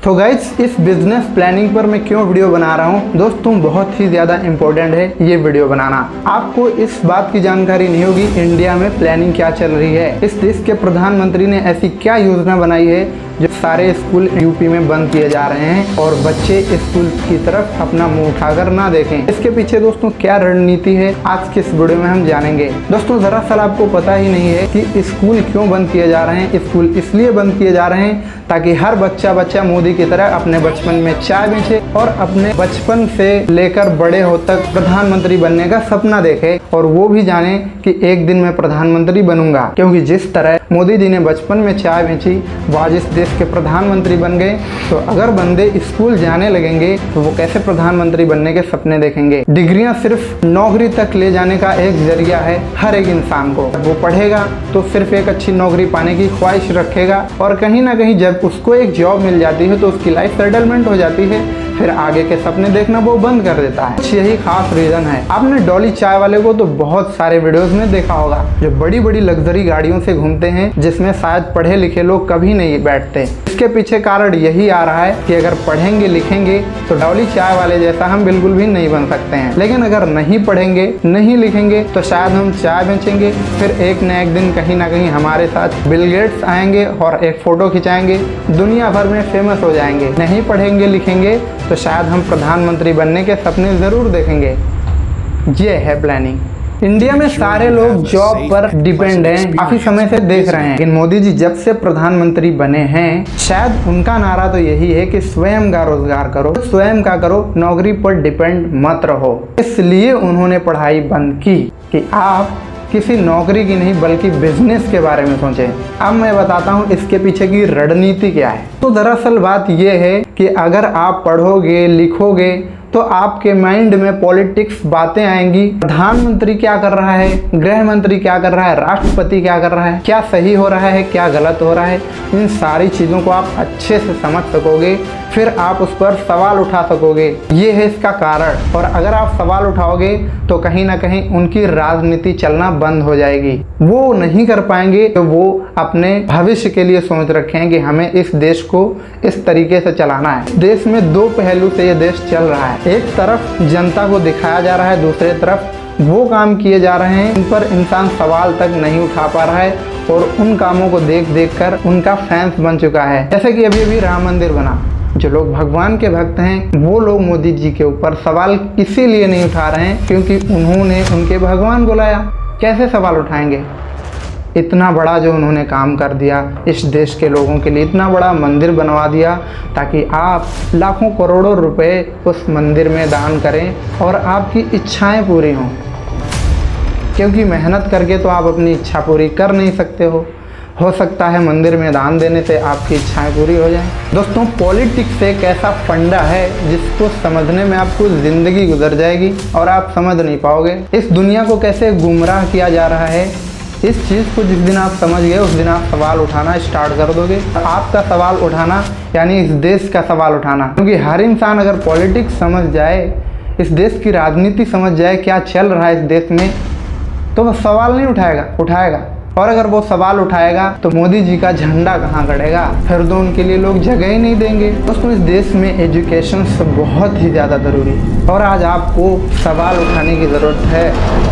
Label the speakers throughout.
Speaker 1: तो गाइस, इस business planning पर मैं क्यों वीडियो बना रहा हूँ दोस्तों, बहुत ही ज़्यादा इम्पोर्टेंट है ये वीडियो बनाना। आपको इस बात की जानकारी नहीं होगी इंडिया में प्लानिंग क्या चल रही है। इस देश के प्रधानमंत्री ने ऐसी क्या योजना बनाई है जो सारे स्कूल यूपी में बंद किए जा रहे हैं और बच्चे स्कूल की तरफ अपना मुंह उठाकर ना देखें। इसके पीछे दोस्तों क्या रणनीति है, आज के इस वीडियो में हम जानेंगे। दोस्तों दरअसल आपको पता ही नहीं है कि स्कूल क्यों बंद किए जा रहे हैं। स्कूल इसलिए बंद किए जा रहे हैं ताकि हर बच्चा मोदी की तरह अपने बचपन में चाय बेचे और अपने बचपन से लेकर बड़े हो तक प्रधानमंत्री बनने का सपना देखे और वो भी जाने कि एक दिन मैं प्रधानमंत्री बनूंगा। क्योंकि जिस तरह मोदी जी ने बचपन में चाय बेची वो आज इस देश के प्रधानमंत्री बन गए, तो अगर बंदे स्कूल जाने लगेंगे तो वो कैसे प्रधानमंत्री बनने के सपने देखेंगे। डिग्रियां सिर्फ नौकरी तक ले जाने का एक जरिया है हर एक इंसान को। वो पढ़ेगा तो सिर्फ एक अच्छी नौकरी पाने की ख्वाहिश रखेगा और कहीं ना कहीं जब उसको एक जॉब मिल जाती है तो उसकी लाइफ सेटलमेंट हो जाती है, फिर आगे के सपने देखना वो बंद कर देता है। कुछ यही खास रीजन है। आपने डॉली चाय वाले को तो बहुत सारे वीडियोस में देखा होगा, जो बड़ी बड़ी लग्जरी गाड़ियों से घूमते हैं जिसमें शायद पढ़े लिखे लोग कभी नहीं बैठते। इसके पीछे कारण यही आ रहा है कि अगर पढ़ेंगे लिखेंगे तो डॉली चाय वाले जैसा हम बिल्कुल भी नहीं बन सकते हैं, लेकिन अगर नहीं पढ़ेंगे नहीं लिखेंगे तो शायद हम चाय बेचेंगे, फिर एक न एक दिन कहीं ना कहीं हमारे साथ बिल गेट्स आएंगे और एक फोटो खिंचाएंगे, दुनिया भर में फेमस हो जाएंगे। नहीं पढ़ेंगे लिखेंगे तो शायद हम प्रधानमंत्री बनने के सपने जरूर देखेंगे। ये है प्लानिंग। इंडिया में सारे लोग जॉब पर डिपेंड हैं, काफी समय से देख रहे हैं, लेकिन मोदी जी जब से प्रधानमंत्री बने हैं शायद उनका नारा तो यही है कि स्वयं का रोजगार करो, स्वयं का करो, नौकरी पर डिपेंड मत रहो। इसलिए उन्होंने पढ़ाई बंद की कि आप किसी नौकरी की नहीं बल्कि बिजनेस के बारे में सोचें। अब मैं बताता हूँ इसके पीछे की रणनीति क्या है। तो दरअसल बात यह है कि अगर आप पढ़ोगे लिखोगे तो आपके माइंड में पॉलिटिक्स बातें आएंगी। प्रधानमंत्री क्या कर रहा है, गृह मंत्री क्या कर रहा है, राष्ट्रपति क्या कर रहा है, क्या सही हो रहा है, क्या गलत हो रहा है, इन सारी चीज़ों को आप अच्छे से समझ सकोगे, फिर आप उस पर सवाल उठा सकोगे। ये है इसका कारण। और अगर आप सवाल उठाओगे तो कहीं ना कहीं उनकी राजनीति चलना बंद हो जाएगी। वो नहीं कर पाएंगे तो वो अपने भविष्य के लिए सोच रखे हैं कि हमें इस देश को इस तरीके से चलाना है। देश में दो पहलू से ये देश चल रहा है। एक तरफ जनता को दिखाया जा रहा है, दूसरे तरफ वो काम किए जा रहे हैं इन पर इंसान सवाल तक नहीं उठा पा रहा है और उन कामों को देख देख कर उनका फैंस बन चुका है। जैसे कि अभी राम मंदिर बना, जो लोग भगवान के भक्त हैं वो लोग मोदी जी के ऊपर सवाल इसीलिए नहीं उठा रहे हैं क्योंकि उन्होंने उनके भगवान को लाया। कैसे सवाल उठाएंगे? इतना बड़ा जो उन्होंने काम कर दिया इस देश के लोगों के लिए, इतना बड़ा मंदिर बनवा दिया ताकि आप लाखों करोड़ों रुपए उस मंदिर में दान करें और आपकी इच्छाएं पूरी हों। क्योंकि मेहनत करके तो आप अपनी इच्छा पूरी कर नहीं सकते हो सकता है मंदिर में दान देने से आपकी इच्छाएं पूरी हो जाएं। दोस्तों पॉलिटिक्स एक ऐसा फंडा है जिसको समझने में आपको ज़िंदगी गुजर जाएगी और आप समझ नहीं पाओगे। इस दुनिया को कैसे गुमराह किया जा रहा है, इस चीज़ को जिस दिन आप समझ गए उस दिन आप सवाल उठाना स्टार्ट कर दोगे। आपका सवाल उठाना यानी इस देश का सवाल उठाना, क्योंकि हर इंसान अगर पॉलिटिक्स समझ जाए, इस देश की राजनीति समझ जाए क्या चल रहा है इस देश में, तो वह सवाल नहीं उठाएगा। और अगर वो सवाल उठाएगा तो मोदी जी का झंडा कहाँ गड़ेगा, फिर तो उनके लिए लोग जगह ही नहीं देंगे। दोस्तों इस देश में एजुकेशन बहुत ही ज़्यादा ज़रूरी है और आज आपको सवाल उठाने की ज़रूरत है।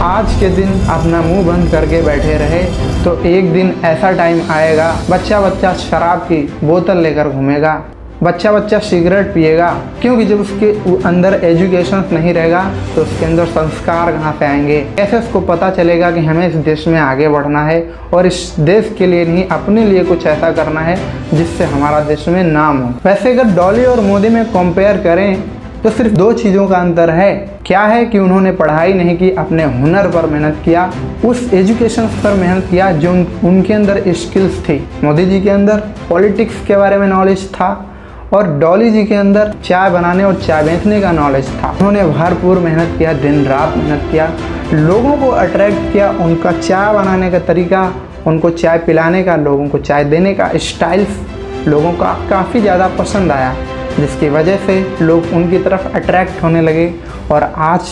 Speaker 1: आज के दिन अपना मुंह बंद करके बैठे रहे तो एक दिन ऐसा टाइम आएगा बच्चा शराब की बोतल लेकर घूमेगा, बच्चा सिगरेट पिएगा, क्योंकि जब उसके अंदर एजुकेशन नहीं रहेगा तो उसके अंदर संस्कार कहाँ से आएंगे। कैसे उसको पता चलेगा कि हमें इस देश में आगे बढ़ना है और इस देश के लिए नहीं अपने लिए कुछ ऐसा करना है जिससे हमारा देश में नाम हो। वैसे अगर डॉली और मोदी में कंपेयर करें तो सिर्फ दो चीज़ों का अंतर है। क्या है कि उन्होंने पढ़ाई नहीं की, अपने हुनर पर मेहनत किया, उस एजुकेशन पर मेहनत किया जो उनके अंदर स्किल्स थी। मोदी जी के अंदर पॉलिटिक्स के बारे में नॉलेज था और डॉली जी के अंदर चाय बनाने और चाय बेचने का नॉलेज था। उन्होंने भरपूर मेहनत किया, दिन रात मेहनत किया, लोगों को अट्रैक्ट किया, उनका चाय बनाने का तरीका, उनको चाय पिलाने का, लोगों को चाय देने का स्टाइल्स लोगों का काफ़ी ज़्यादा पसंद आया, जिसकी वजह से लोग उनकी तरफ अट्रैक्ट होने लगे और आज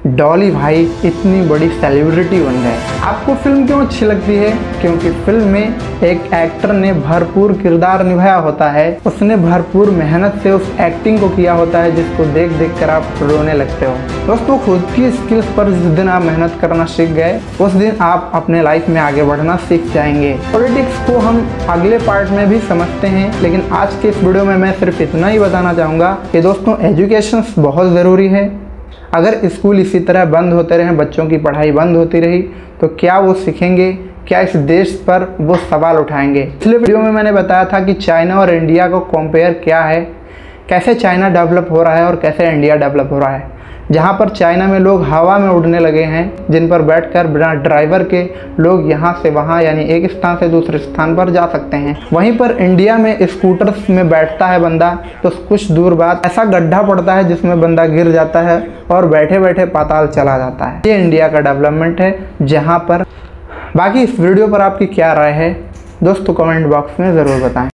Speaker 1: डॉली भाई इतनी बड़ी सेलिब्रिटी बन गए। आपको फिल्म क्यों अच्छी लगती है? क्योंकि फिल्म में एक एक्टर ने भरपूर किरदार निभाया होता है, उसने भरपूर मेहनत से उस एक्टिंग को किया होता है जिसको देख देख कर आप रोने लगते हो। दोस्तों, खुद की स्किल्स पर जिस दिन आप मेहनत करना सीख गए उस दिन आप अपने लाइफ में आगे बढ़ना सीख जाएंगे। पॉलिटिक्स को हम अगले पार्ट में भी समझते हैं, लेकिन आज के इस वीडियो में मैं सिर्फ इतना ही बताना चाहूँगा कि दोस्तों एजुकेशन बहुत ज़रूरी है। अगर स्कूल इसी तरह बंद होते रहे, बच्चों की पढ़ाई बंद होती रही, तो क्या वो सीखेंगे? क्या इस देश पर वो सवाल उठाएंगे? पिछले वीडियो में मैंने बताया था कि चाइना और इंडिया को कंपेयर क्या है, कैसे चाइना डेवलप हो रहा है और कैसे इंडिया डेवलप हो रहा है। जहाँ पर चाइना में लोग हवा में उड़ने लगे हैं, जिन पर बैठकर बिना ड्राइवर के लोग यहाँ से वहाँ यानी एक स्थान से दूसरे स्थान पर जा सकते हैं। वहीं पर इंडिया में स्कूटर्स में बैठता है बंदा तो कुछ दूर बाद ऐसा गड्ढा पड़ता है जिसमें बंदा गिर जाता है और बैठे बैठे पाताल चला जाता है। ये इंडिया का डेवलपमेंट है। जहाँ पर बाकी इस वीडियो पर आपकी क्या राय है दोस्तों, कमेंट बॉक्स में ज़रूर बताएं।